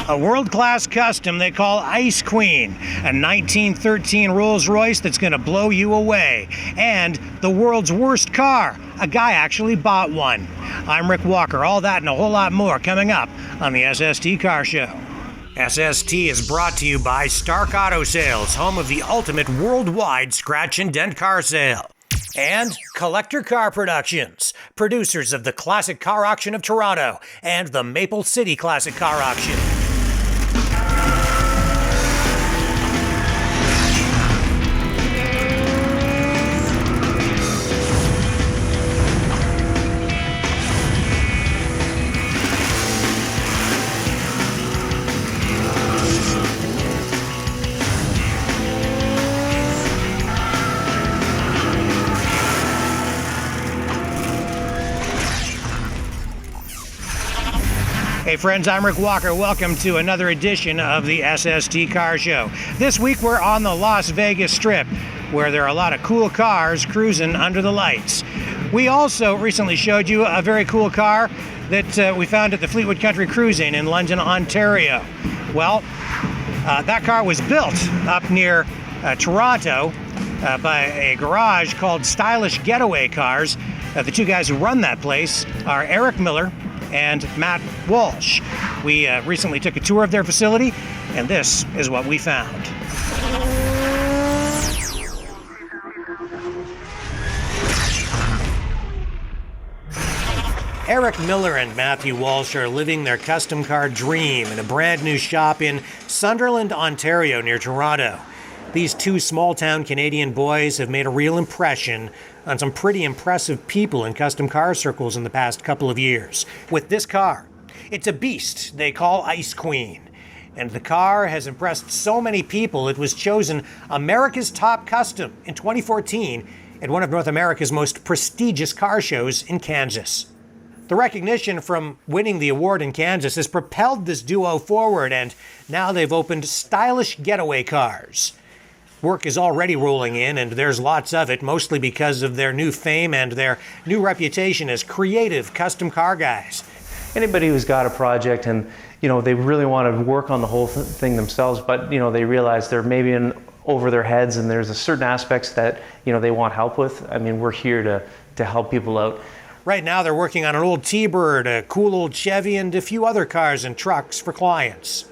A world-class custom they call Ice Queen, a 1913 Rolls Royce that's going to blow you away. And the world's worst car. A guy actually bought one. I'm Rick Walker. All that and a whole lot more coming up on the SST Car Show. SST is brought to you by Stark Auto Sales, home of the ultimate worldwide scratch and dent car sale. And Collector Car Productions, producers of the Classic Car Auction of Toronto and the Maple City Classic Car Auction. Hey friends, I'm Rick Walker. Welcome to another edition of the SST Car Show. This week we're on the Las Vegas Strip, where there are a lot of cool cars cruising under the lights. We also recently showed you a very cool car that we found at the Fleetwood Country Cruising in London, Ontario. Well, that car was built up near Toronto by a garage called Stylish Getaway Cars. The two guys who run that place are Eric Miller and Matt Walsh. We recently took a tour of their facility, and this is what we found. Eric Miller and Matthew Walsh are living their custom car dream in a brand new shop in Sunderland, Ontario, near Toronto. These two small-town Canadian boys have made a real impression on some pretty impressive people in custom car circles in the past couple of years. With this car, it's a beast they call Ice Queen. And the car has impressed so many people it was chosen America's Top Custom in 2014 at one of North America's most prestigious car shows in Kansas. The recognition from winning the award in Kansas has propelled this duo forward, and now they've opened Stylish Getaway Cars. Work is already rolling in, and there's lots of it, mostly because of their new fame and their new reputation as creative custom car guys. Anybody who's got a project and, they really want to work on the whole thing themselves, but, they realize they're maybe in over their heads and there's a certain aspects that, they want help with. I mean, we're here to help people out. Right now, they're working on an old T-Bird, a cool old Chevy, and a few other cars and trucks for clients.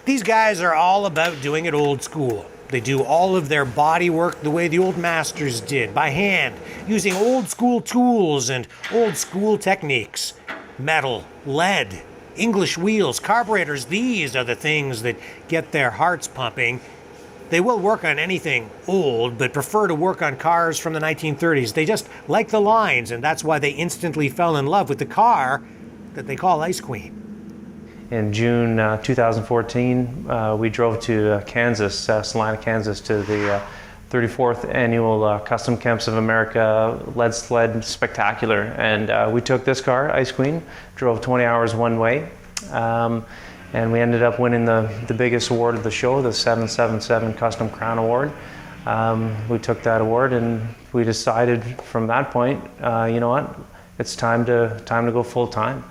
These guys are all about doing it old school. They do all of their body work the way the old masters did, by hand, using old school tools and old school techniques. Metal, lead, English wheels, carburetors, these are the things that get their hearts pumping. They will work on anything old, but prefer to work on cars from the 1930s. They just like the lines, and that's why they instantly fell in love with the car that they call Ice Queen. In June 2014, we drove to Kansas, Salina, Kansas, to the 34th Annual Custom Camps of America Lead Sled Spectacular. And we took this car, Ice Queen, drove 20 hours one way, and we ended up winning the biggest award of the show, the 777 Custom Crown Award. We took that award, and we decided from that point, you know what, it's time to go full time.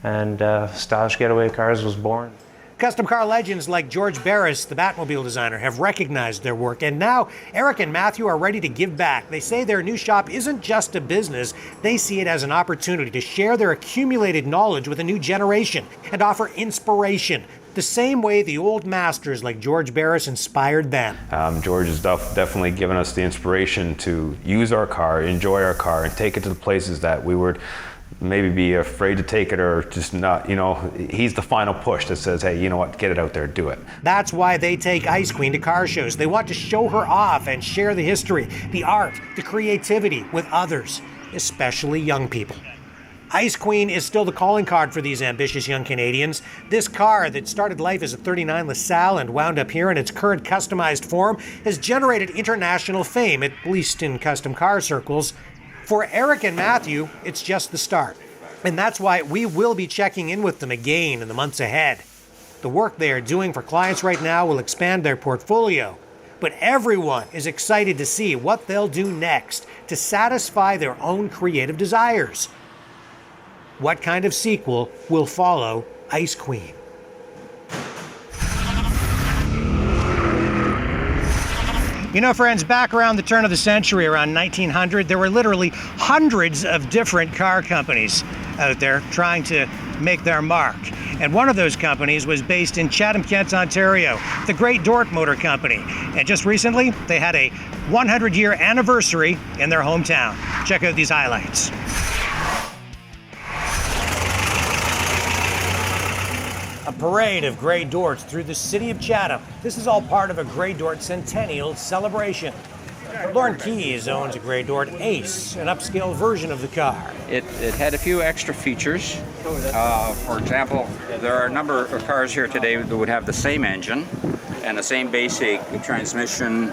And Stylish Getaway Cars was born. Custom car legends like George Barris, the Batmobile designer, have recognized their work, and now Eric and Matthew are ready to give back. They say their new shop isn't just a business, they see it as an opportunity to share their accumulated knowledge with a new generation and offer inspiration, the same way the old masters like George Barris inspired them. George has definitely given us the inspiration to use our car, enjoy our car, and take it to the places that we would maybe be afraid to take it or just not, he's the final push that says, hey, you know what, get it out there, do it. That's why they take Ice Queen to car shows. They want to show her off and share the history, the art, the creativity with others, especially young people. Ice Queen is still the calling card for these ambitious young Canadians. This car that started life as a 39 LaSalle and wound up here in its current customized form has generated international fame, at least in custom car circles. For Eric and Matthew, it's just the start. And that's why we will be checking in with them again in the months ahead. The work they are doing for clients right now will expand their portfolio. But everyone is excited to see what they'll do next to satisfy their own creative desires. What kind of sequel will follow Ice Queen? You know, friends, back around the turn of the century, around 1900, there were literally hundreds of different car companies out there trying to make their mark. And one of those companies was based in Chatham-Kent, Ontario, the Great Dort Motor Company. And just recently, they had a 100-year anniversary in their hometown. Check out these highlights. A parade of Grey Dorts through the city of Chatham. This is all part of a Grey Dort centennial celebration. Lauren Keyes owns a Grey Dort Ace, an upscale version of the car. It had a few extra features. For example, there are a number of cars here today that would have the same engine and the same basic transmission,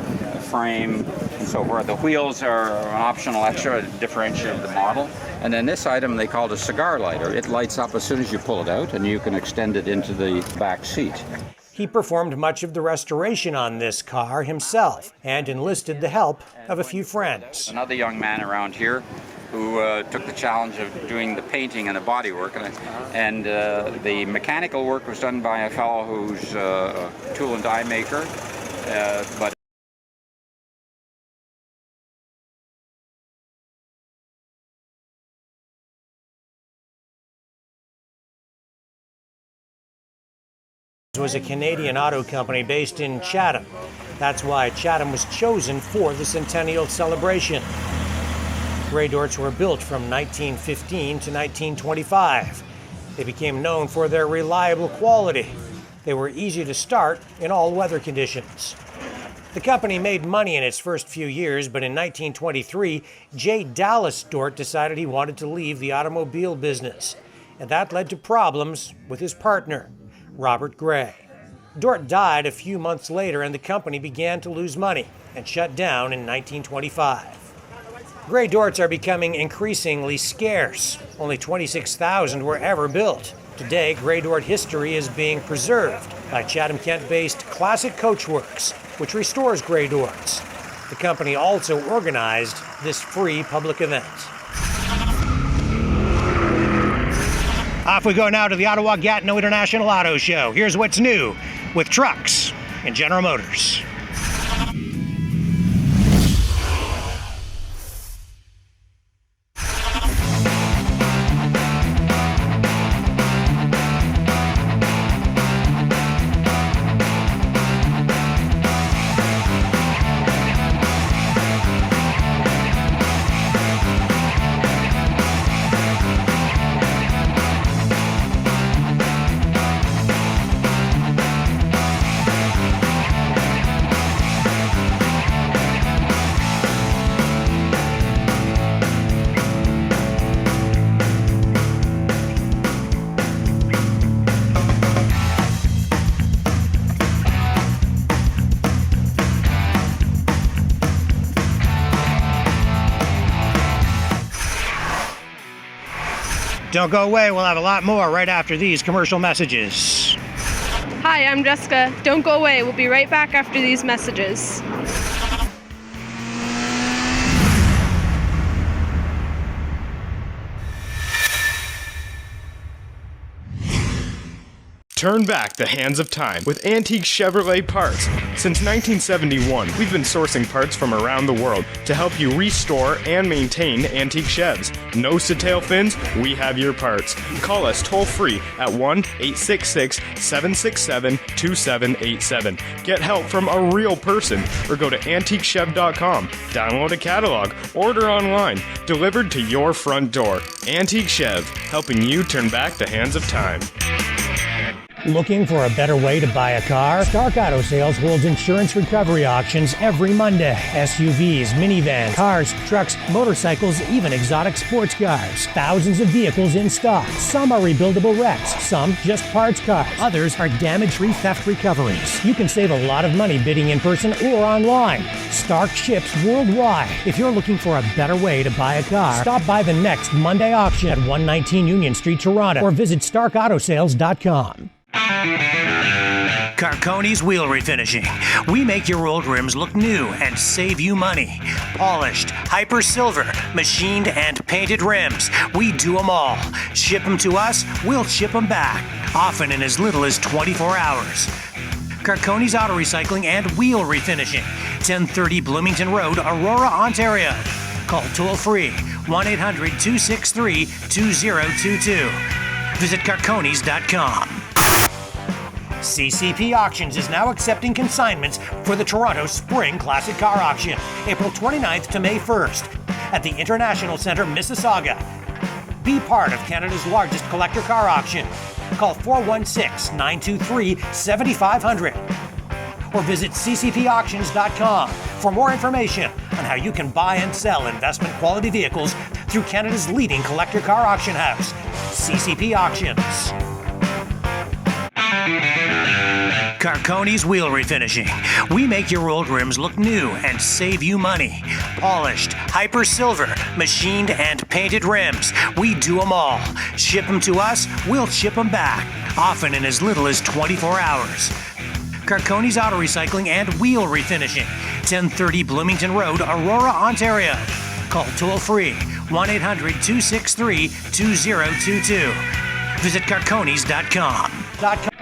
frame, and so forth. The wheels are an optional extra to differentiate the model. And then this item they called a cigar lighter. It lights up as soon as you pull it out, and you can extend it into the back seat. He performed much of the restoration on this car himself and enlisted the help of a few friends. Another young man around here who took the challenge of doing the painting and the bodywork, and the mechanical work was done by a fellow who's a tool and die maker, but was a Canadian auto company based in Chatham. That's why Chatham was chosen for the centennial celebration. Grey Dorts were built from 1915 to 1925. They became known for their reliable quality. They were easy to start in all weather conditions. The company made money in its first few years, but in 1923, J. Dallas Dort decided he wanted to leave the automobile business. And that led to problems with his partner, Robert Gray. Dort died a few months later, and the company began to lose money and shut down in 1925. Grey Dorts are becoming increasingly scarce. Only 26,000 were ever built. Today, Grey Dort history is being preserved by Chatham-Kent-based Classic Coachworks, which restores Grey Dorts. The company also organized this free public event. Off we go now to the Ottawa-Gatineau International Auto Show. Here's what's new with trucks and General Motors. Don't go away, we'll have a lot more right after these commercial messages. Hi, I'm Jessica. Don't go away, we'll be right back after these messages. Turn back the hands of time with Antique Chevrolet Parts. Since 1971, we've been sourcing parts from around the world to help you restore and maintain antique Chevs. Nose to tail fins, we have your parts. Call us toll free at 1-866-767-2787. Get help from a real person or go to antiquechev.com. Download a catalog, order online, delivered to your front door. Antique Chev, helping you turn back the hands of time. Looking for a better way to buy a car? Stark Auto Sales holds insurance recovery auctions every Monday. SUVs, minivans, cars, trucks, motorcycles, even exotic sports cars. Thousands of vehicles in stock. Some are rebuildable wrecks, some just parts cars. Others are damage-free theft recoveries. You can save a lot of money bidding in person or online. Stark ships worldwide. If you're looking for a better way to buy a car, stop by the next Monday auction at 119 Union Street, Toronto, or visit starkautosales.com. Carcone's Wheel Refinishing. We make your old rims look new and save you money. Polished, hyper silver, machined and painted rims. We do them all. Ship them to us, we'll ship them back. Often in as little as 24 hours. Carcone's Auto Recycling and Wheel Refinishing, 1030 Bloomington Road, Aurora, Ontario. Call toll-free 1-800-263-2022. Visit carcones.com. CCP Auctions is now accepting consignments for the Toronto Spring Classic Car Auction, April 29th to May 1st at the International Centre, Mississauga. Be part of Canada's largest collector car auction. Call 416-923-7500 or visit ccpauctions.com for more information on how you can buy and sell investment quality vehicles through Canada's leading collector car auction house, CCP Auctions. Carcone's Wheel Refinishing. We make your old rims look new and save you money. Polished, hyper silver, machined and painted rims. We do them all. Ship them to us, we'll ship them back, often in as little as 24 hours. Carcone's Auto Recycling and Wheel Refinishing, 1030 Bloomington Road, Aurora, Ontario. Call toll-free 1-800-263-2022. Visit carcones.com.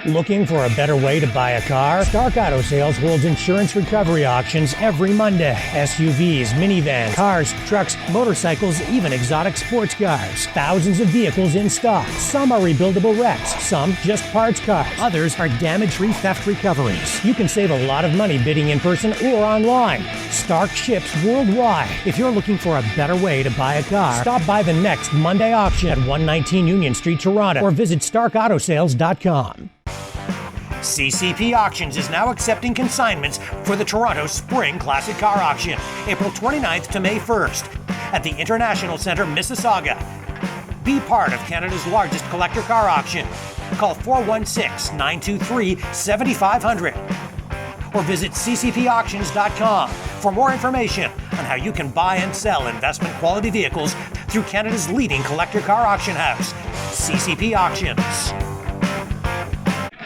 Looking for a better way to buy a car? Stark Auto Sales holds insurance recovery auctions every Monday. SUVs, minivans, cars, trucks, motorcycles, even exotic sports cars. Thousands of vehicles in stock. Some are rebuildable wrecks, some just parts cars. Others are damage-free theft recoveries. You can save a lot of money bidding in person or online. Stark ships worldwide. If you're looking for a better way to buy a car, stop by the next Monday auction at 119 Union Street, Toronto, or visit starkautosales.com. CCP Auctions is now accepting consignments for the Toronto Spring Classic Car Auction, April 29th to May 1st at the International Centre, Mississauga. Be part of Canada's largest collector car auction. Call 416-923-7500 or visit ccpauctions.com for more information on how you can buy and sell investment quality vehicles through Canada's leading collector car auction house, CCP Auctions.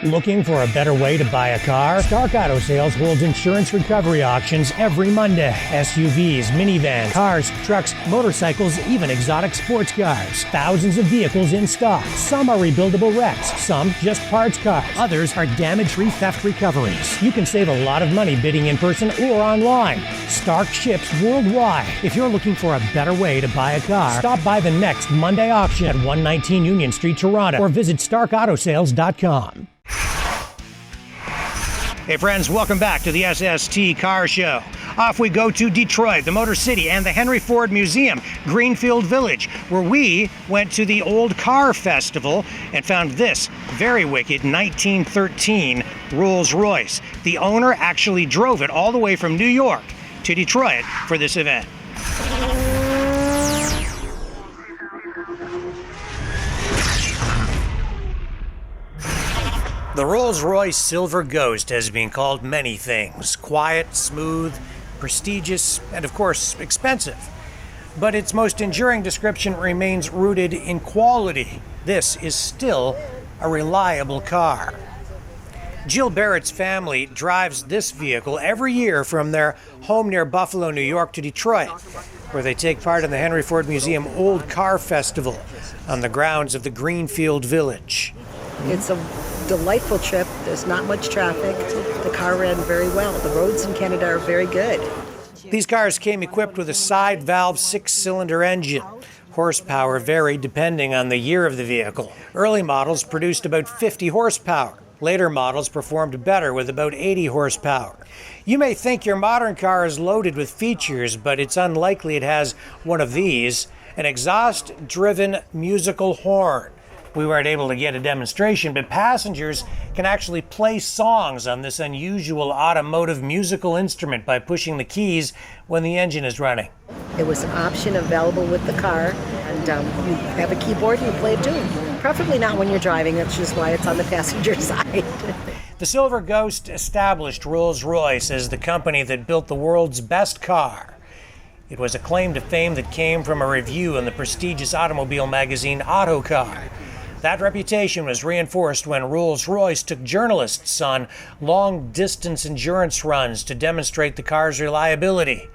Looking for a better way to buy a car? Stark Auto Sales holds insurance recovery auctions every Monday. SUVs, minivans, cars, trucks, motorcycles, even exotic sports cars. Thousands of vehicles in stock. Some are rebuildable wrecks, some just parts cars. Others are damage-free theft recoveries. You can save a lot of money bidding in person or online. Stark ships worldwide. If you're looking for a better way to buy a car, stop by the next Monday auction at 119 Union Street, Toronto, or visit starkautosales.com. Hey friends, welcome back to the SST Car Show. Off we go to Detroit, the Motor City, and the Henry Ford Museum, Greenfield Village, where we went to the Old Car Festival and found this very wicked 1913 Rolls Royce. The owner actually drove it all the way from New York to Detroit for this event. The Rolls Royce Silver Ghost has been called many things: quiet, smooth, prestigious, and of course, expensive. But its most enduring description remains rooted in quality. This is still a reliable car. Jill Barrett's family drives this vehicle every year from their home near Buffalo, New York to Detroit, where they take part in the Henry Ford Museum Old Car Festival on the grounds of the Greenfield Village. It's a delightful trip. There's not much traffic. The car ran very well. The roads in Canada are very good. These cars came equipped with a side valve 6-cylinder engine. Horsepower varied depending on the year of the vehicle. Early models produced about 50 horsepower. Later models performed better with about 80 horsepower. You may think your modern car is loaded with features, but it's unlikely it has one of these: an exhaust-driven musical horn. We weren't able to get a demonstration, but passengers can actually play songs on this unusual automotive musical instrument by pushing the keys when the engine is running. It was an option available with the car, and you have a keyboard and you play a tune. Preferably not when you're driving, that's just why it's on the passenger side. The Silver Ghost established Rolls-Royce as the company that built the world's best car. It was a claim to fame that came from a review in the prestigious automobile magazine Autocar. That reputation was reinforced when Rolls-Royce took journalists on long-distance endurance runs to demonstrate the car's reliability.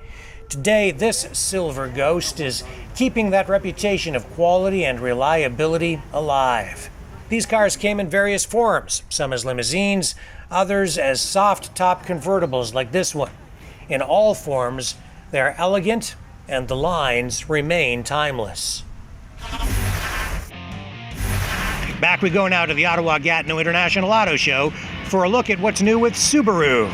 Today, this Silver Ghost is keeping that reputation of quality and reliability alive. These cars came in various forms, some as limousines, others as soft-top convertibles like this one. In all forms, they are elegant and the lines remain timeless. Back we go now to the Ottawa-Gatineau International Auto Show for a look at what's new with Subaru.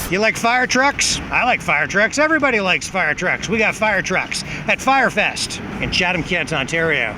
You like fire trucks? I like fire trucks. Everybody likes fire trucks. We got fire trucks at Firefest in Chatham, Kent, Ontario.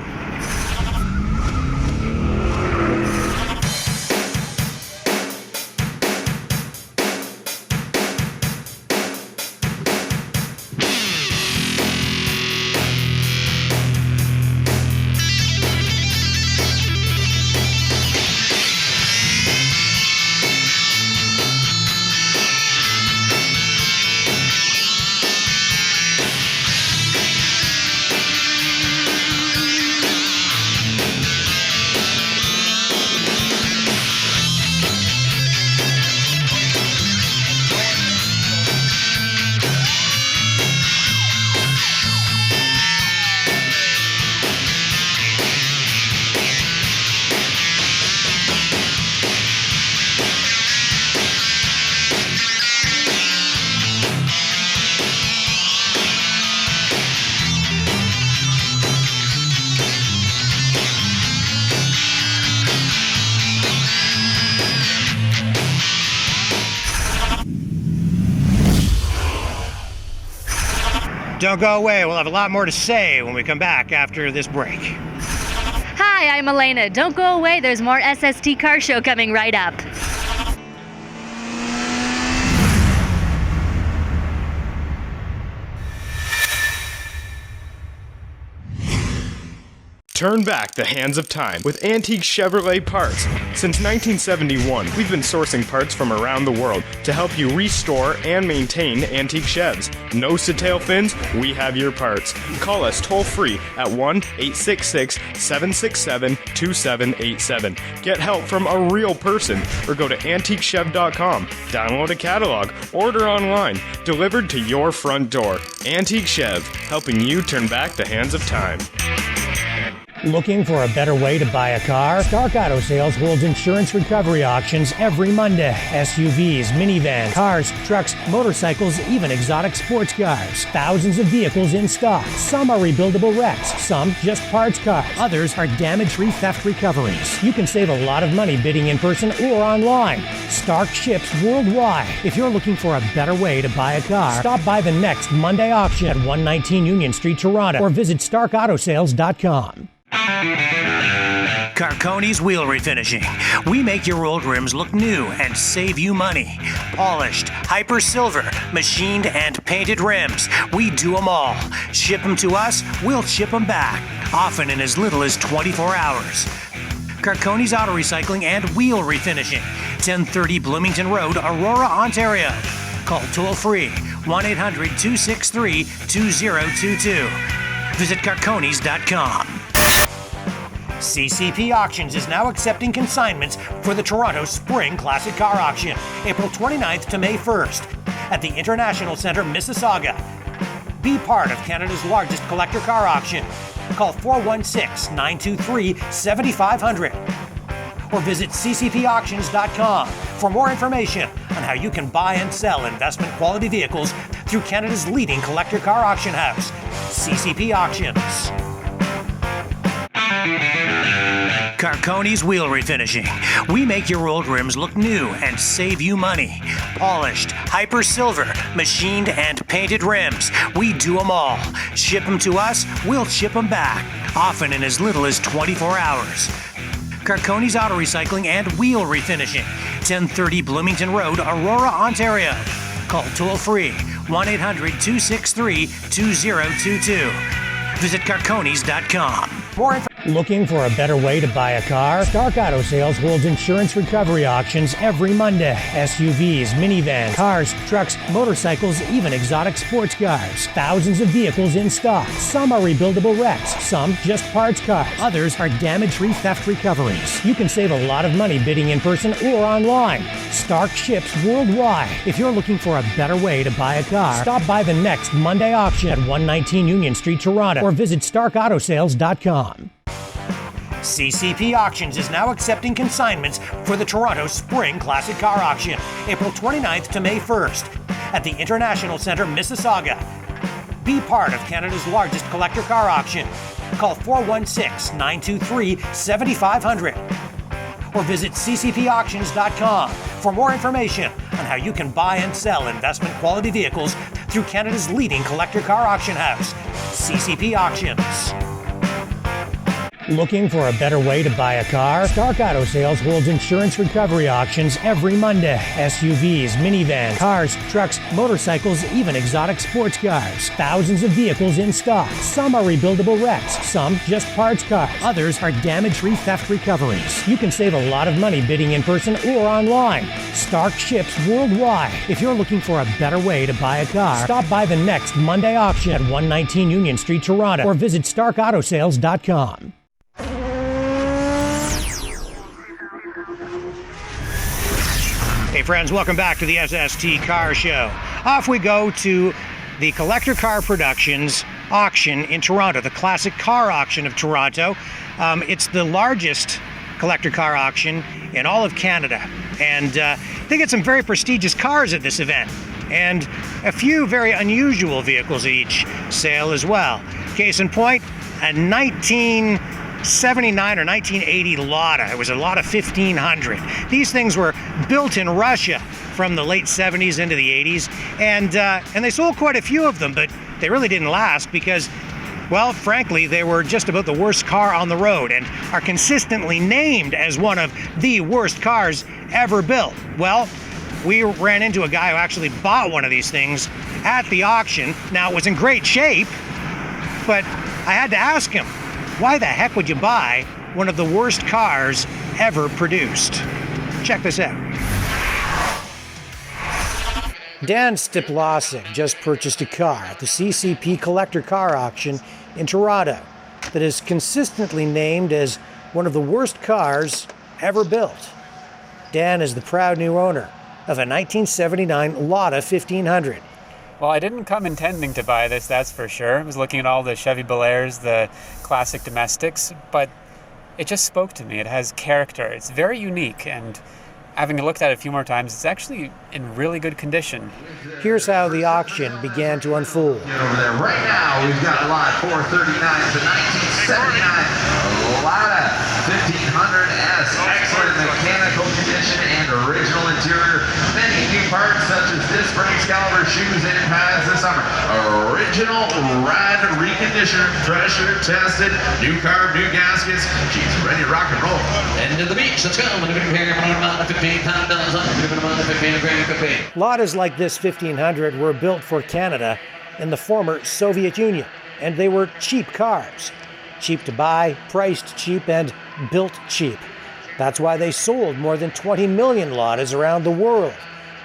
Don't go away. We'll have a lot more to say when we come back after this break. Hi, I'm Elena. Don't go away. There's more SST Car Show coming right up. Turn back the hands of time with antique Chevrolet parts. Since 1971, we've been sourcing parts from around the world to help you restore and maintain antique Chevs. No tail fins? We have your parts. Call us toll-free at 1-866-767-2787. Get help from a real person or go to antiquechev.com. Download a catalog, order online, delivered to your front door. Antique Chev, helping you turn back the hands of time. Looking for a better way to buy a car? Stark Auto Sales holds insurance recovery auctions every Monday. SUVs, minivans, cars, trucks, motorcycles, even exotic sports cars. Thousands of vehicles in stock. Some are rebuildable wrecks, some just parts cars. Others are damage-free theft recoveries. You can save a lot of money bidding in person or online. Stark ships worldwide. If you're looking for a better way to buy a car, stop by the next Monday auction at 119 Union Street, Toronto, or visit starkautosales.com. Carcone's Wheel Refinishing. We make your old rims look new and save you money. Polished, hyper silver, machined and painted rims. We do them all. Ship them to us, we'll ship them back. Often in as little as 24 hours. Carcone's Auto Recycling and Wheel Refinishing. 1030 Bloomington Road, Aurora, Ontario. Call toll-free 1-800-263-2022. Visit carcones.com. CCP Auctions is now accepting consignments for the Toronto Spring Classic Car Auction, April 29th to May 1st, at the International Centre, Mississauga. Be part of Canada's largest collector car auction. Call 416-923-7500 or visit ccpauctions.com for more information on how you can buy and sell investment quality vehicles through Canada's leading collector car auction house, CCP Auctions. Carcone's Wheel Refinishing. We make your old rims look new and save you money. Polished, hyper silver, machined and painted rims. We do them all. Ship them to us, we'll ship them back, often in as little as 24 hours. Carcone's Auto Recycling and Wheel Refinishing, 1030 Bloomington Road, Aurora, Ontario. Call toll-free 1-800-263-2022. Visit carcones.com. Looking for a better way to buy a car? Stark Auto Sales holds insurance recovery auctions every Monday. SUVs, minivans, cars, trucks, motorcycles, even exotic sports cars. Thousands of vehicles in stock. Some are rebuildable wrecks, some just parts cars. Others are damage-free theft recoveries. You can save a lot of money bidding in person or online. Stark ships worldwide. If you're looking for a better way to buy a car, stop by the next Monday auction at 119 Union Street, Toronto, or visit starkautosales.com. CCP Auctions is now accepting consignments for the Toronto Spring Classic Car Auction, April 29th to May 1st, at the International Centre, Mississauga. Be part of Canada's largest collector car auction. Call 416-923-7500 or visit ccpauctions.com for more information on how you can buy and sell investment quality vehicles through Canada's leading collector car auction house, CCP Auctions. Looking for a better way to buy a car? Stark Auto Sales holds insurance recovery auctions every Monday. SUVs, minivans, cars, trucks, motorcycles, even exotic sports cars. Thousands of vehicles in stock. Some are rebuildable wrecks, some just parts cars. Others are damage-free theft recoveries. You can save a lot of money bidding in person or online. Stark ships worldwide. If you're looking for a better way to buy a car, stop by the next Monday auction at 119 Union Street, Toronto, or visit starkautosales.com. Hey friends, welcome back to the SST Car Show. Off we go to the Collector Car Productions auction in Toronto, the Classic Car Auction of Toronto. It's the largest collector car auction in all of Canada, and they get some very prestigious cars at this event, and a few very unusual vehicles at each sale as well. Case in point, a 1979 or 1980 Lada. It was a Lada 1500. These things were built in Russia from the late 70s into the 80s, and they sold quite a few of them, but they really didn't last because, well, frankly, they were just about the worst car on the road and are consistently named as one of the worst cars ever built. Well, we ran into a guy who actually bought one of these things at the auction. Now, it was in great shape, but I had to ask him, why the heck would you buy one of the worst cars ever produced? Check this out. Dan Stiplosik just purchased a car at the CCP Collector Car Auction in Toronto that is consistently named as one of the worst cars ever built. Dan is the proud new owner of a 1979 Lada 1500. Well, I didn't come intending to buy this, that's for sure. I was looking at all the Chevy Bel Airs, the classic domestics, but it just spoke to me. It has character. It's very unique, and having looked at it a few more times, it's actually in really good condition. Here's how the auction began to unfold. Over there right now, we've got lot 439 to 1979 Lada 1500S. Excellent mechanical condition and original interior. Many new parts such as disc brakes, calipers, shoes, and pads this summer. Original rad reconditioned, pressure tested, new carb, new gaskets. She's ready to rock and roll. End of the beach. Let's go. Ladas like this 1500 were built for Canada in the former Soviet Union, and they were cheap cars. Cheap to buy, priced cheap, and built cheap. That's why they sold more than 20 million Ladas around the world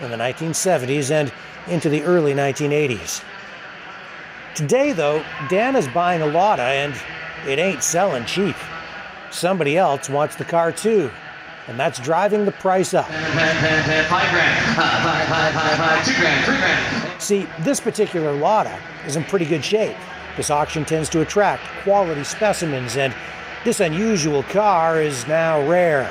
in the 1970s and into the early 1980s. Today, though, Dan is buying a Lada, and it ain't selling cheap. somebody else wants the car too, and that's driving the price up. $5 grand, $2 grand, $3 grand. See, this particular Lada is in pretty good shape. This auction tends to attract quality specimens, and this unusual car is now rare.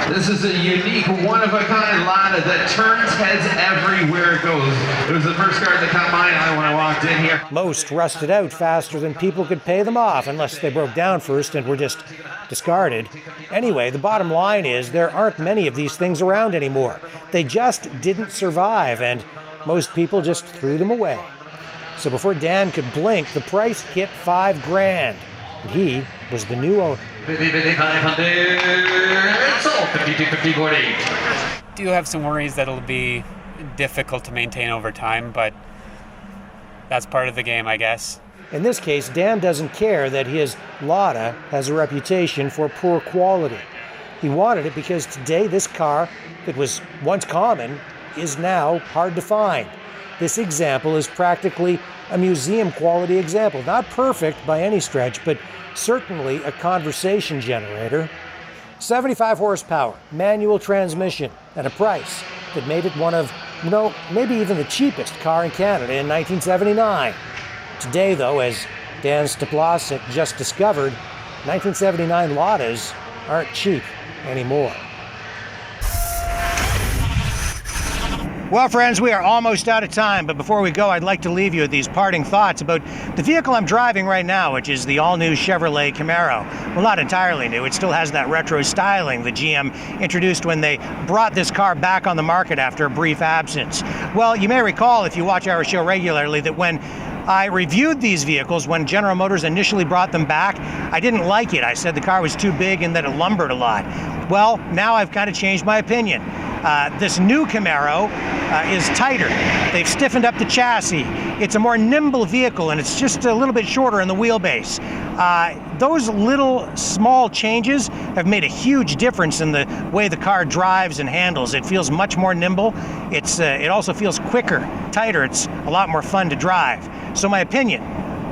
This is a unique, one-of-a-kind Lada that turns heads everywhere it goes. It was the first car that caught my eye when I walked in here. Most rusted out faster than people could pay them off, unless they broke down first and were just discarded. Anyway, the bottom line is there aren't many of these things around anymore. They just didn't survive, and most people just threw them away. So before Dan could blink, the price hit $5 grand. And he was the new owner. 500, it's sold, 52, 50, 48. Do have some worries that it'll be difficult to maintain over time, but that's part of the game, I guess. In this case, Dan doesn't care that his Lada has a reputation for poor quality. He wanted it because today this car that was once common is now hard to find. This example is practically a museum quality example. Not perfect by any stretch, but certainly a conversation generator. 75 horsepower, manual transmission, and a price that made it one of, maybe even the cheapest car in Canada in 1979. Today, though, as Dan Steplasek just discovered, 1979 Ladas aren't cheap anymore. Well, friends, we are almost out of time, but before we go, I'd like to leave you with these parting thoughts about the vehicle I'm driving right now, which is the all-new Chevrolet Camaro. Well, not entirely new. It still has that retro styling that GM introduced when they brought this car back on the market after a brief absence. Well, you may recall, if you watch our show regularly, that when I reviewed these vehicles when General Motors initially brought them back, I didn't like it. I said the car was too big and that it lumbered a lot. Well, now I've kind of changed my opinion. This new Camaro is tighter. They've stiffened up the chassis. It's a more nimble vehicle, and it's just a little bit shorter in the wheelbase. Those little small changes have made a huge difference in the way the car drives and handles. It feels much more nimble. It also feels quicker, tighter. It's a lot more fun to drive. So my opinion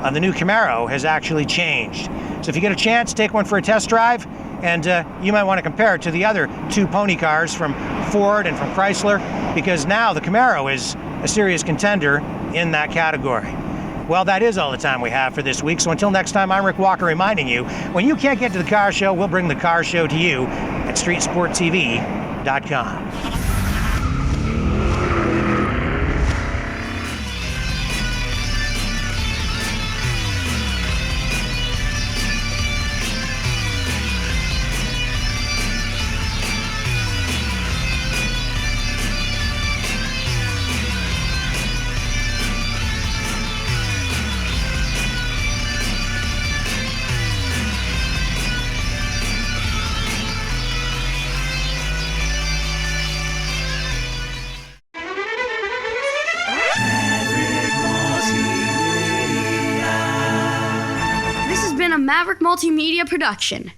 on the new Camaro has actually changed. So if you get a chance, take one for a test drive, and you might want to compare it to the other two pony cars from Ford and from Chrysler, because now the Camaro is a serious contender in that category. Well, that is all the time we have for this week. So until next time, I'm Rick Walker reminding you, when you can't get to the car show, we'll bring the car show to you at StreetSportTV.com. Maverick Multimedia production.